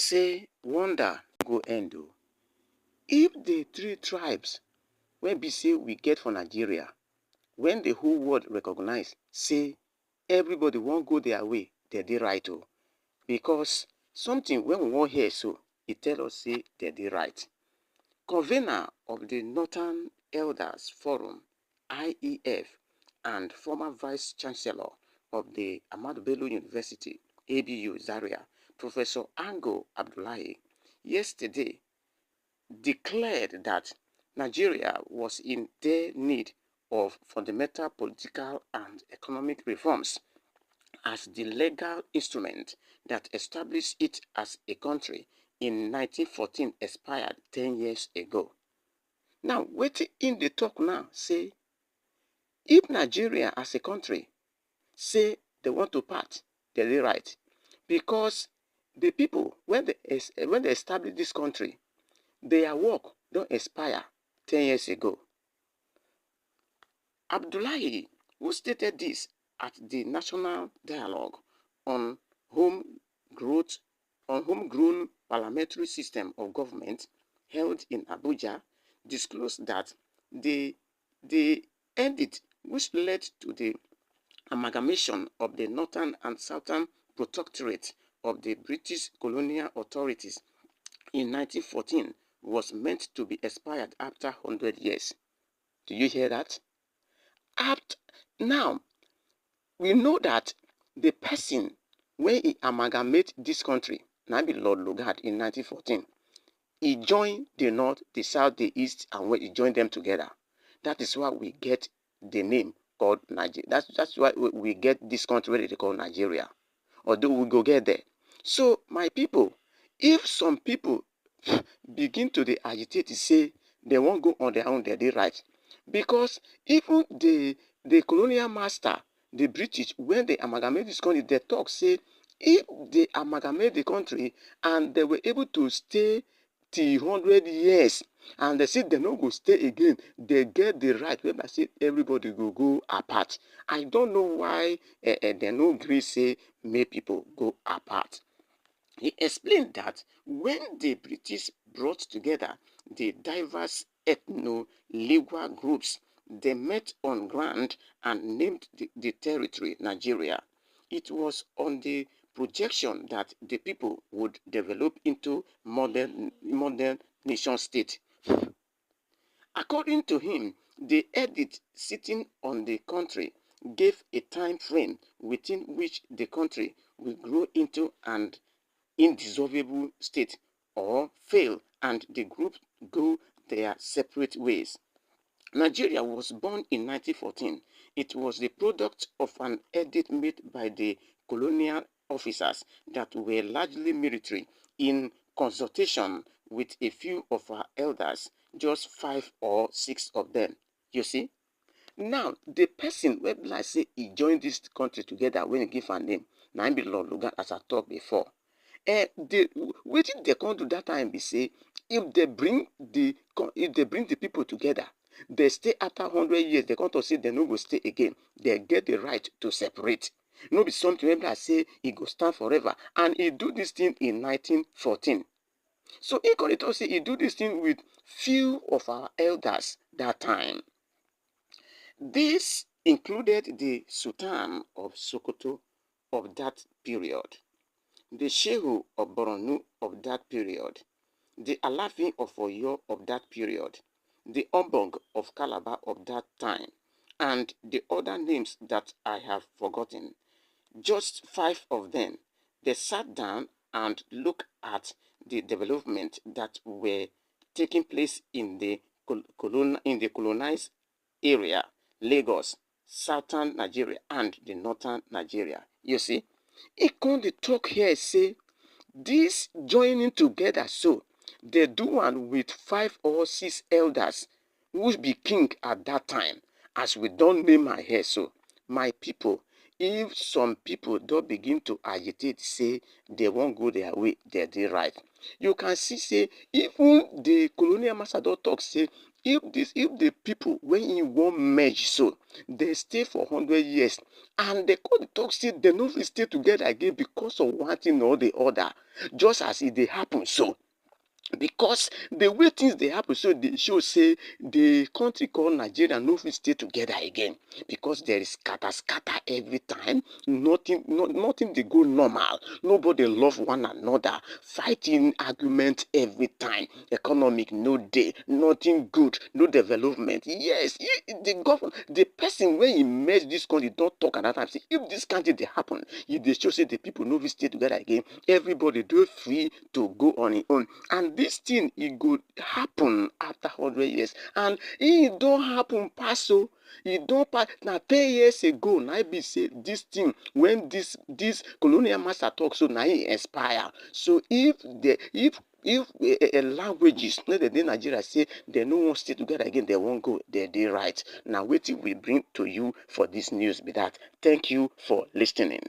say wonder go end o. If the three tribes wey be say we get for Nigeria, when the whole world recognize say everybody wan go their way, dem dey right o. Because something wey we wan hear so, e tell us say dem dey right. Convener of the Northern Elders Forum (IEF) and former Vice Chancellor of the Ahmadu Bello University (ABU) Zaria, Professor Ango Abdullahi, yesterday declared that Nigeria was in dire need of fundamental political and economic reforms as the legal instrument that established it as a country in 1914 expired 10 years ago. Now, wetin im dey talk now say, if Nigeria as a country say they want to part, dem dey right. Because the people, when they establish this country, their work don expire 10 years ago. Abdullahi, who stated this at the National Dialogue on Homegrown Parliamentary System of Government held in Abuja, disclosed that the edit, which led to the amalgamation of the Northern and Southern Protectorate of the British colonial authorities in 1914, was meant to be expired after 100 years. Do you hear that? Now, we know that the person when he amalgamate this country, na be Lord Lugard in 1914, he joined the North, the South, the East, and West, he joined them together. That is why we get the name called Nigeria. That's why we get this country where they call Nigeria. Although we go get there. So, my people, if some people begin to agitate to say they won't go on their own, they're right. Because even the colonial master, the British, when they amalgamate this country, they talk, say, if they amalgamate the country and they were able to stay till 100 years, and they say they no go stay again, they get the right, whereby say everybody go apart. I don't know why they no agree say make people go apart. He explained that when the British brought together the diverse ethno-lingual groups, they met on ground and named the territory Nigeria. It was on the projection that the people would develop into modern nation state. According to him, the edict sitting on the country gave a time frame within which the country will grow into an indissoluble state or fail and the group go their separate ways. Nigeria was born in 1914. It was the product of an edict made by the colonial officers that were largely military in consultation with a few of our elders, just 5 or 6 of them. You see? Now, the person wey be like say he joined this country together when he give a name, na him be Lord Lugard, as I talked before. Wetin they come do that time be say, if they bring the people together, they stay after 100 years, they come to say they no go stay again. They get the right to separate. No be something wey I say he go stand forever. And he do this thing in 1914. So he come to say he do this thing with few of our elders that time. This included the Sultan of Sokoto of that period, the Shehu of Borno of that period, the Alaafin of Oyo of that period, the Obong of Calabar of that time, and the other names that I have forgotten. Just 5 of them. They sat down and looked at the development that were taking place in the colonized area, Lagos, southern Nigeria, and the northern Nigeria. You see, he come dey talk here say this joining together, so they do one with 5 or 6 elders who be king at that time, as we don't name my hair. So my people, if some people don't begin to agitate, say they won't go their way, they right. You can see say even the colonial master don't talk, say if the people when you want merge so they stay for 100 years and the court talk say they no fit stay together again because of one thing or the other, just as it dey happen so, because the way things dey happen so dey show say the country called Nigeria no fit stay together again because there is scatter every time. Nothing dey go normal. Nobody love one another. Fighting, argument every time. Economic no dey, nothing good, no development. Yes, the government, the person when he merge this country don talk another time say if this country dey happen, e dey show say the people no fit stay together again. Everybody dey free to go on im own, and this thing e go happen after 100 years, and e don happen pass o. E don pass. Na 10 years ago na im be say this thing when this colonial master talk so na im expire. So if languages wey dey Nigeria say dem no wan stay together again, dem wan go, dem dey right. Na wetin we bring to you for this news be that. Thank you for lis ten ing.